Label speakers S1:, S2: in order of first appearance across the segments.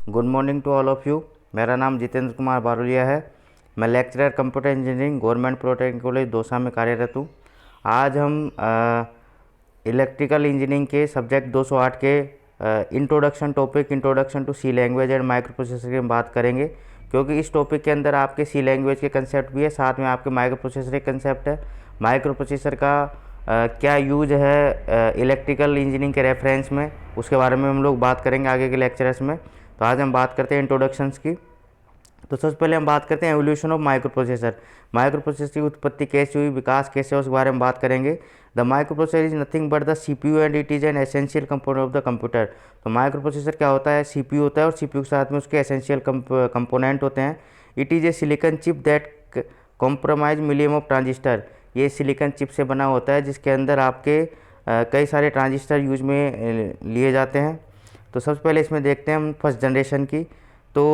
S1: Good morning to all of you. मेरा नाम जितेंद्र कुमार बारुलिया है। मैं lecturer computer engineering government polytechnic college Dausa में कार्यरत हूँ। आज हम इलेक्ट्रिकल इंजीनियरिंग के सब्जेक्ट 208 के introduction to C language and microprocessor की बात करेंगे, क्योंकि इस टॉपिक के अंदर आपके सी लैंग्वेज के कंसेप्ट भी है, साथ में आपके माइक्रो प्रोसेसर के कंसेप्ट है। माइक्रो प्रोसेसर का क्या यूज है इलेक्ट्रिकल इंजीनियरिंग के रेफरेंस में, उसके बारे में हम लोग बात करेंगे आगे के लेक्चर्स में। तो आज हम बात करते हैं इंट्रोडक्शंस की। तो सबसे पहले हम बात करते हैं evolution of micro processor. Micro processor की उत्पत्ति कैसे हुई, विकास कैसे हुआ, उसके बारे में बात करेंगे। The micro processor is nothing but the CPU and it is an essential component of the computer. तो माइक्रो प्रोसेसर क्या होता है, सीपीयू होता है और सीपीयू के साथ में उसके एसेंशियल कंपोनेंट होते हैं। It is A silicon chip that compromise मिलियम of transistor. ये सिलिकॉन चिप से बना होता है जिसके अंदर आपके कई सारे ट्रांजिस्टर यूज में लिए जाते हैं। तो सबसे पहले इसमें देखते हैं हम फर्स्ट जनरेशन की। तो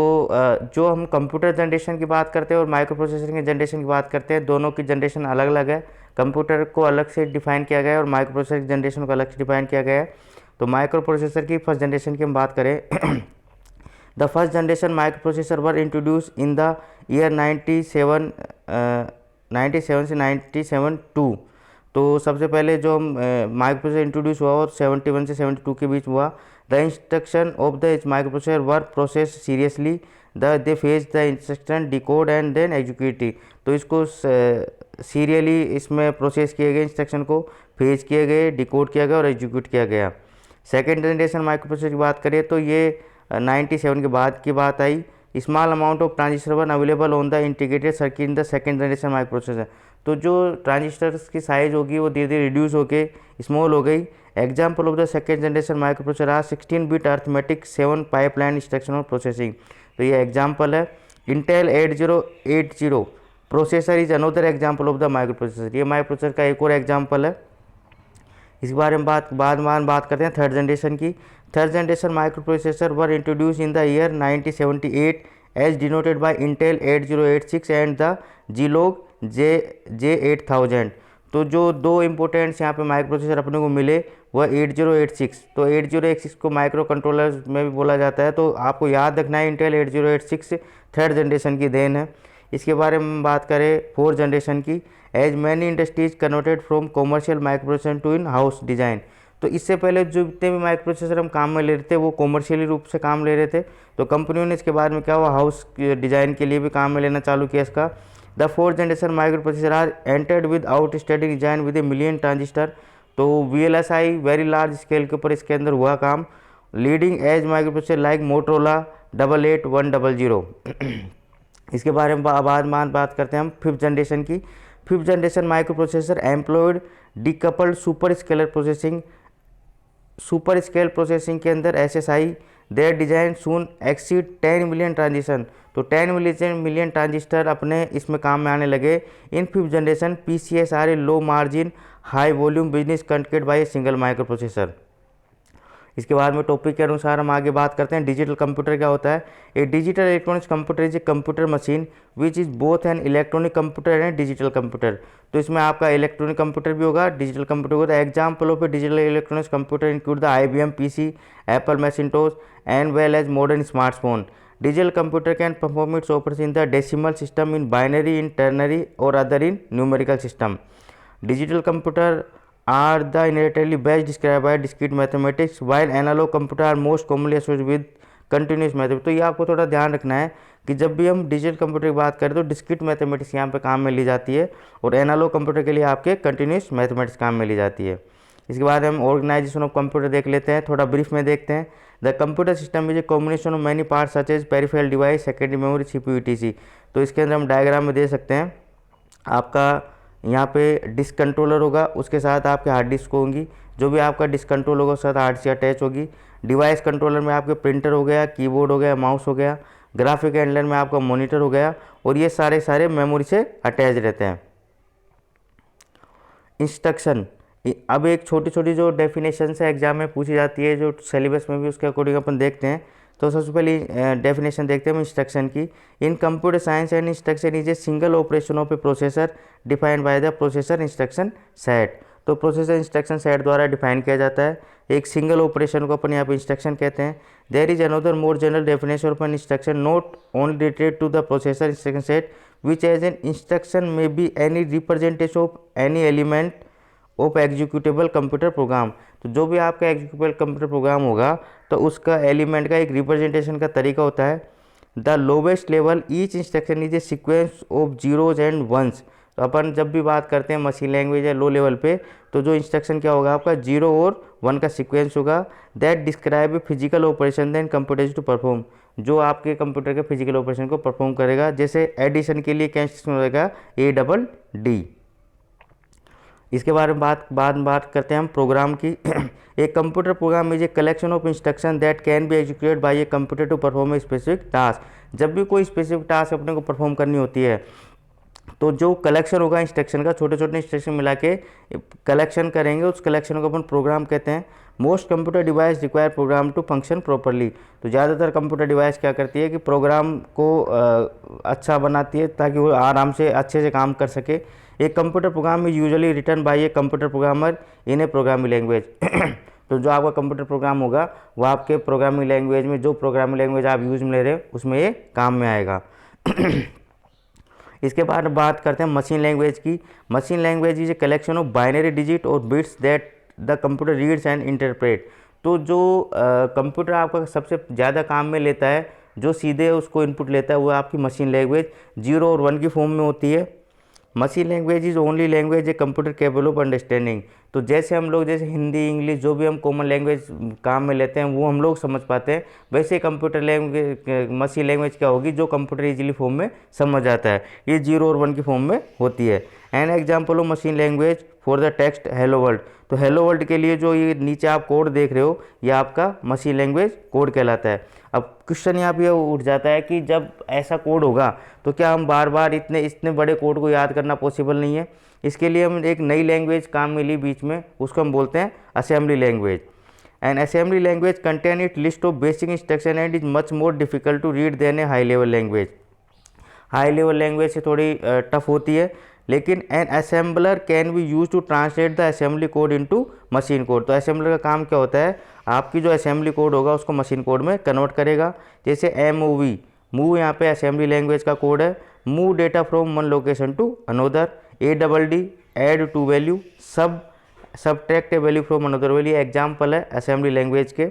S1: जो हम कंप्यूटर जनरेशन की बात करते हैं और माइक्रो प्रोसेसर की जनरेशन की बात करते हैं, दोनों की जनरेशन अलग अलग है। कंप्यूटर को अलग से डिफाइन किया गया है और माइक्रो प्रोसेसर की जनरेशन को अलग से डिफाइन किया गया है। तो माइक्रो प्रोसेसर की फर्स्ट जनरेशन की हम बात करें the first generation micro processor were introduce in the year 97 से 97 तो सबसे पहले जो माइक्रो प्रोसेसर इंट्रोड्यूस हुआ और 71 से 72 के बीच हुआ। The instruction of the microprocessor were process seriously they fetch the instruction decode and then execute. तो इसको सीरियली इसमें प्रोसेस किए गए, इंस्ट्रक्शन को फेज किए गए, डिकोड किया गया और एग्जीक्यूट किया गया। सेकेंड जनरेशन माइक्रो प्रोसेसर की बात करें तो ये 97 के बाद की बात आई। Small amount of transistor one available on the integrated circuit in the second generation micro processor. तो जो ट्रांजिस्टर्स की साइज होगी वो धीरे धीरे रिड्यूस होके स्मॉल हो गई। Example of the second generation micro processor are 16 bit arithmetic 7 pipeline instruction processing. तो ये एग्जाम्पल है। Intel 8080 processor is another example of the microprocessor. ये माइक्रो प्रोसेसर का एक और एग्जाम्पल है। इसके बारे में बात करते हैं थर्ड जनरेशन की। Third generation micro processor were introduce in the year 1978 as denoted by Intel 8086 and the Zilog J8000। तो जो दो इम्पोर्टेंट्स यहाँ पे माइक्रो प्रोसेसर अपने को मिले वह 8086। तो 8086 को माइक्रो कंट्रोलर में भी बोला जाता है। तो आपको याद रखना है इंटेल 8086 थर्ड जनरेशन की देन है। इसके बारे में बात करें फोर्थ जनरेशन की। As many industries converted from commercial microprocessor to in house design. तो इससे पहले जो जितने भी माइक्रो प्रोसेसर हम काम में ले रहे थे वो कॉमर्शियली रूप से काम ले रहे थे। तो कंपनियों ने इसके बाद में क्या हुआ, हाउस डिज़ाइन के लिए भी काम में लेना चालू किया इसका। The fourth generation micro processor are entered with outstanding design with a million transistor. तो VLSI वेरी लार्ज स्केल के ऊपर इसके अंदर हुआ काम। Leading as microprocessor like Motorola 88100। इसके बारे में बाद बात करते हैं हम फिफ्थ जनरेशन की। Fifth generation micro processor employed decoupled super scale processing के अंदर SSI their design soon exceed 10 million transition. तो 10 मिलियन ट्रांजिस्टर अपने इसमें काम में आने लगे। In fifth generation PCS are a low margin high volume business conducted by a single microprocessor. इसके बाद में टॉपिक के अनुसार हम आगे बात करते हैं डिजिटल कंप्यूटर क्या होता है। A digital electronics computer is a computer machine which is both an electronic computer and digital computer. तो इसमें आपका इलेक्ट्रॉनिक कंप्यूटर भी होगा, डिजिटल कंप्यूटर होगा। Example of a digital electronics computer include the IBM PC, Apple Macintosh and well as modern smartphone. Digital computer can perform its operation in the decimal system, in binary, in ternary और other in numerical system. Digital computer are the inherently best described by discrete mathematics while analog computer are most commonly associated with continuous mathematics। तो ये आपको थोड़ा ध्यान रखना है कि जब भी हम डिजिटल कंप्यूटर की बात करें तो डिस्क्रीट मैथमेटिक्स यहाँ पे काम में ली जाती है और एनालॉग कंप्यूटर के लिए आपके कंटिन्यूस मैथमेटिक्स काम में ली जाती है। इसके बाद हम ऑर्गेनाइजेशन ऑफ कंप्यूटर देख लेते हैं, थोड़ा ब्रीफ में देखते हैं। The computer system is a combination of many part such as peripheral device, secondary memory, CPU, etc। तो इसके अंदर हम डायग्राम में दे सकते हैं। आपका यहाँ पे डिस्क कंट्रोलर होगा, उसके साथ आपके हार्ड डिस्क होंगी। जो भी आपका डिस्क कंट्रोल होगा उसके साथ हार्ड डिस्क अटैच होगी। डिवाइस कंट्रोलर में आपके प्रिंटर हो गया, कीबोर्ड हो गया, माउस हो गया। ग्राफिक हैंडलर में आपका मॉनिटर हो गया और ये सारे मेमोरी से अटैच रहते हैं। इंस्ट्रक्शन, अब एक छोटी छोटी जो डेफिनेशन है एग्जाम में पूछी जाती है, जो सिलेबस में भी उसके अकॉर्डिंग अपन देखते हैं। तो सबसे पहले डेफिनेशन देखते हैं हम इंस्ट्रक्शन की। इन computer science and instruction is a single operation of A processor defined by the processor instruction set. तो प्रोसेसर इंस्ट्रक्शन सेट द्वारा डिफाइन किया जाता है। एक सिंगल ऑपरेशन को अपन यहाँ पे इंस्ट्रक्शन कहते हैं। There is another more general definition of an instruction not only related to the processor instruction set which as an instruction may be any representation of any element of executable computer program. तो जो भी आपका executable computer programme होगा तो उसका element का एक representation का तरीका होता है। The lowest level each instruction is a sequence of zeros and ones. तो अपन जब भी बात करते हैं मशीन लैंग्वेज या लो लेवल पे, तो जो इंस्ट्रक्शन क्या होगा आपका 0 और 1 का सीक्वेंस होगा। That describe a physical operation then computer to perform, जो आपके कंप्यूटर के फिजिकल ऑपरेशन को परफॉर्म करेगा। जैसे एडिशन के लिए क्या इंस्ट्रक्शन होगा, ADD। इसके बारे में बात करते हैं हम प्रोग्राम की। एक computer program is a collection of instruction that can be executed by a computer to perform a specific task. जब भी कोई स्पेसिफिक टास्क अपने को परफॉर्म करनी होती है तो जो कलेक्शन होगा इंस्ट्रक्शन का, छोटे छोटे इंस्ट्रक्शन मिला के कलेक्शन करेंगे, उस कलेक्शन को अपन प्रोग्राम कहते हैं। Most computer device require program to function properly. तो ज़्यादातर कंप्यूटर डिवाइस क्या करती है कि प्रोग्राम को अच्छा बनाती है ताकि वो आराम से अच्छे से काम कर सके। एक computer program is usually written by a computer programmer in a programming language. तो जो आपका कंप्यूटर प्रोग्राम होगा वो आपके प्रोग्रामिंग लैंग्वेज में, जो प्रोग्रामिंग लैंग्वेज आप यूज में ले रहे हैं उसमें ये काम में आएगा। इसके बाद बात करते हैं मशीन लैंग्वेज की। Machine language is a collection of binary digit और bits that the computer reads and interpret. तो जो कंप्यूटर आपका सबसे ज़्यादा काम में लेता है, जो सीधे उसको इनपुट लेता है, वो आपकी मशीन लैंग्वेज 0 और 1 की फॉर्म में होती है। Machine language is only language a computer capable of understanding. तो जैसे हम लोग जैसे हिंदी, इंग्लिश, जो भी हम कॉमन लैंग्वेज काम में लेते हैं वो हम लोग समझ पाते हैं, वैसे कंप्यूटर लैंग्वेज मशीन लैंग्वेज क्या होगी, जो कंप्यूटर इजीली फॉर्म में समझ आता है। ये 0 और 1 की फॉर्म में होती है। An example of machine language for the text hello world. तो हेलो वर्ल्ड के लिए जो ये नीचे आप कोड देख रहे हो, ये आपका मशीन लैंग्वेज कोड कहलाता है। अब क्वेश्चन यहाँ पे उठ जाता है कि जब ऐसा कोड होगा तो क्या हम बार बार इतने बड़े कोड को याद करना पॉसिबल नहीं है। इसके लिए हम एक नई लैंग्वेज काम मिली बीच में, उसको हम बोलते हैं assembly language. And assembly language contain it list of basic instruction and is much more difficult to read then A high level language. High level language से थोड़ी टफ होती है, लेकिन N assembler can be use to translate the assembly code into machine code. तो assembler का काम क्या होता है, आपकी जो असेंबली कोड होगा उसको मशीन कोड में कन्वर्ट करेगा। जैसे MOV, मूव यहाँ पे असेंबली लैंग्वेज का कोड है। Move data from one location to another. ADD, add two value. Subtract a value from another value. Example है असेंबली लैंग्वेज के।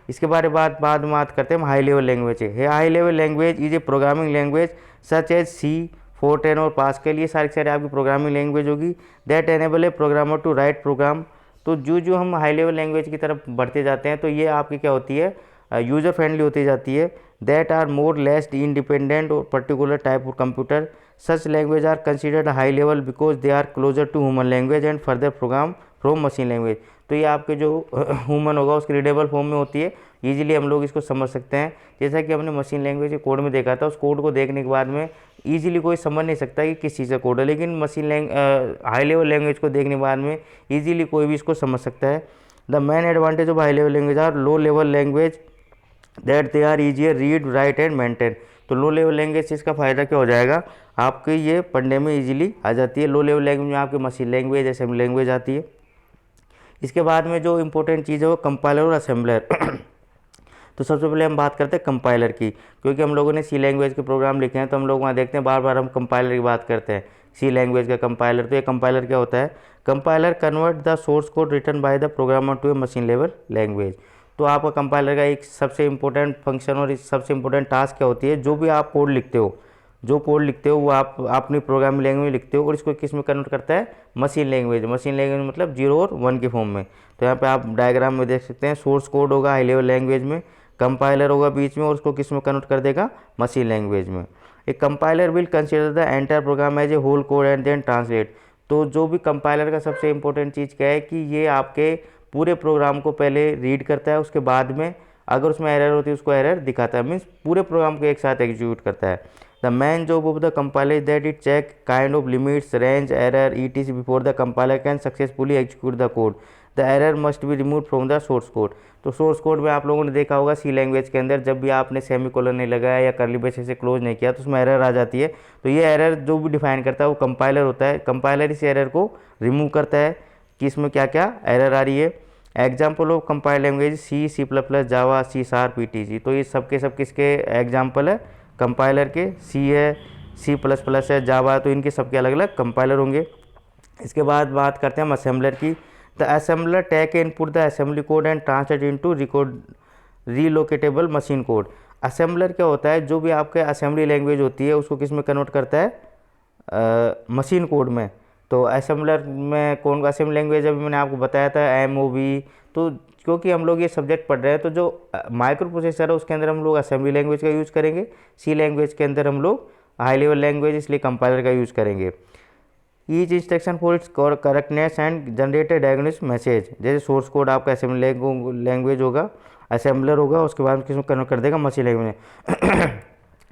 S1: इसके बाद में बात करते हैं हम हाई लेवल लैंग्वेज है। High level language is a programming language such as C, Fortran और पास्कल। ये सारी आपकी प्रोग्रामिंग लैंग्वेज होगी। That enable a programmer to write program. तो जो हम हाई लेवल लैंग्वेज की तरफ बढ़ते जाते हैं तो ये आपकी क्या होती है, यूज़र फ्रेंडली होती जाती है। That are more less independent और particular type of computer. Such language are considered high level because they are closer to human language and further program from machine language. तो ये आपके जो ह्यूमन होगा उसकी रीडेबल फॉर्म में होती है, ईजिली हम लोग इसको समझ सकते हैं। जैसा कि हमने मशीन लैंग्वेज के कोड में देखा था, उस कोड को देखने के बाद में ईजिली कोई समझ नहीं सकता कि किस चीज़ का कोड है, लेकिन हाई लेवल लैंग्वेज को देखने के बाद में ईजिली कोई भी इसको समझ सकता है। The main advantage of high level language are low level language that they are easier read, write and maintain. तो लो लेवल लैंग्वेज से इसका फ़ायदा क्या हो जाएगा, आपके ये पढ़ने में ईजिली आ जाती है। लो लेवल लैंग्वेज में आपकी मशीन लैंग्वेज, असेंबली लैंग्वेज आती है। इसके बाद में जो इंपॉर्टेंट चीज़ है वो कंपाइलर और असेंबलर। तो सबसे पहले हम बात करते हैं कंपाइलर की, क्योंकि हम लोगों ने C लैंग्वेज के प्रोग्राम लिखे हैं तो हम लोग वहाँ देखते हैं बार बार हम कंपाइलर की बात करते हैं। C लैंग्वेज का कंपाइलर, तो ये कंपाइलर क्या होता है, compiler convert the source code written by the programmer to a machine level language. तो आपका कंपाइलर का एक सबसे इंपॉर्टेंट फंक्शन और सबसे इंपॉर्टेंट टास्क क्या होती है, जो भी आप कोड लिखते हो, वो आप अपनी प्रोग्रामिंग लैंग्वेज में लिखते हो और इसको किस में कन्वर्ट करता है, मशीन लैंग्वेज। मशीन लैंग्वेज मतलब 0 और 1 की फॉर्म में। तो यहाँ पे आप डायग्राम में देख सकते हैं, सोर्स कोड होगा हाई लेवल लैंग्वेज में, कंपाइलर होगा बीच में और उसको किस में कन्वर्ट कर देगा, मशीन लैंग्वेज में। एक compiler will consider the entire program as a whole code and then translate. तो जो भी कंपाइलर का सबसे इंपॉर्टेंट चीज़ क्या है कि ये आपके पूरे प्रोग्राम को पहले रीड करता है, उसके बाद में अगर उसमें एरर होती है उसको एरर दिखाता है, मीन्स पूरे प्रोग्राम को एक साथ एग्जीक्यूट करता है। The main job of the compiler is that it check kind of limits, range, error etc before the compiler can successfully execute the code. The error must be remove from the source code. तो source code में आप लोगों ने देखा होगा C language के अंदर जब भी आपने सेमीकोलन नहीं लगाया या कर्ली ब्रेसेस से क्लोज नहीं किया तो उसमें एरर आ जाती है। तो ये एरर जो भी डिफाइन करता है वो कंपाइलर होता है। कंपाइलर इस एरर को रिमूव करता है। कि इसमें क्या क्या एरर आ रही है। Example of compile language C, C plus plus, Java, C sharp, पीटीसी। तो ये सब के सब किसके एग्जाम्पल है, कंपाइलर के। सी है, सी प्लस प्लस है, जावा है, तो इनके सबके अलग अलग कंपाइलर होंगे। इसके बाद बात करते हैं हम असेंबलर की। The assembler take input the assembly code and translate into record relocatable machine code. Assembler क्या होता है, जो भी आपके असेंबली लैंग्वेज होती है उसको किस में कन्वर्ट करता है, मशीन कोड में। तो असेंबलर में कौन सा असेंबली लैंग्वेज, अभी मैंने आपको बताया था MOV। तो क्योंकि हम लोग ये सब्जेक्ट पढ़ रहे हैं तो जो माइक्रो प्रोसेसर है उसके अंदर हम लोग असेंबली लैंग्वेज का यूज़ करेंगे, सी लैंग्वेज के अंदर हम लोग हाई लेवल लैंग्वेज, इसलिए कंपाइलर का यूज़ करेंगे। Each instruction for its correctness and generated diagnose message. जैसे सोर्स कोड आपका असेंबली लैंग्वेज होगा, असेंबलर होगा, उसके बाद किसमें कन्वर्ट कर देगा, मशीन लैंग्वेज में।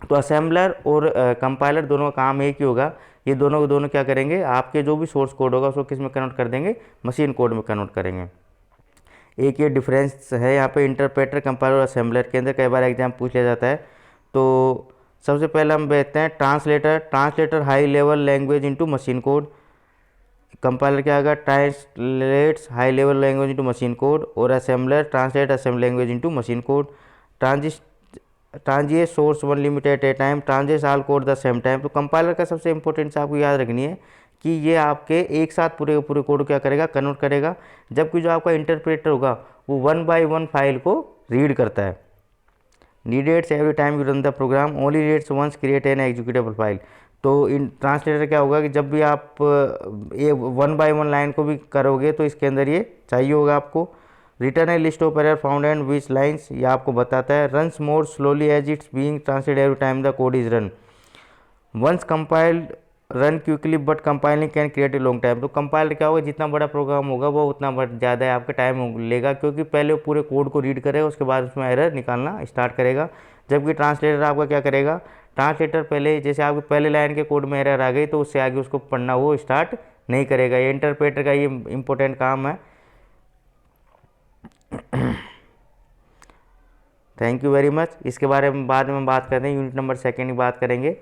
S1: तो असेंबलर और कंपाइलर दोनों का काम एक ही होगा। ये दोनों को दोनों क्या करेंगे, आपके जो भी सोर्स कोड होगा उसको किस में कन्वर्ट कर देंगे, मशीन कोड में कन्वर्ट करेंगे। एक ये डिफरेंस है यहाँ पे इंटरप्रेटर, कंपाइलर और असेंबलर के अंदर। कई बार एग्जाम पूछ लिया जाता है। तो सबसे पहले हम देखते हैं translator. Translator high level language into machine code. Compiler क्या होगा, translates high level language into machine code. और assembler translate assembly language into machine code. Translates source one limit at a time, translates all code the same time. तो compiler का सबसे important आपको याद रखनी है कि ये आपके एक साथ पूरे पूरे कोड क्या करेगा, कन्वर्ट करेगा। जबकि जो आपका इंटरप्रेटर होगा वो 1 बाय 1 फाइल को रीड करता है। Needed every time you run the program, only reads once create an executable file. तो इन ट्रांसलेटर क्या होगा कि जब भी आप ये 1 बाय 1 लाइन को भी करोगे तो इसके अंदर ये चाहिए होगा आपको। Return a list of error found and which lines, ये आपको बताता है। Runs more slowly as it's being translate every time the code is run. Once compiled run quickly but compiling can create a long time. तो compiler क्या होगा, जितना बड़ा programme होगा वो उतना ज़्यादा है आपका टाइम लेगा, क्योंकि पहले वो पूरे कोड को रीड करेगा, उसके बाद उसमें एरर निकालना स्टार्ट करेगा। जबकि ट्रांसलेटर आपका क्या करेगा, ट्रांसलेटर पहले जैसे आपके पहले लाइन के कोड में एरर आ गई तो उससे आगे उसको पढ़ना वो स्टार्ट नहीं करेगा। ये इंटरप्रेटर का ये इंपॉर्टेंट काम है। Thank you very much. इसके बारे में बाद में बात करते हैं, यूनिट नंबर 2 की बात करेंगे।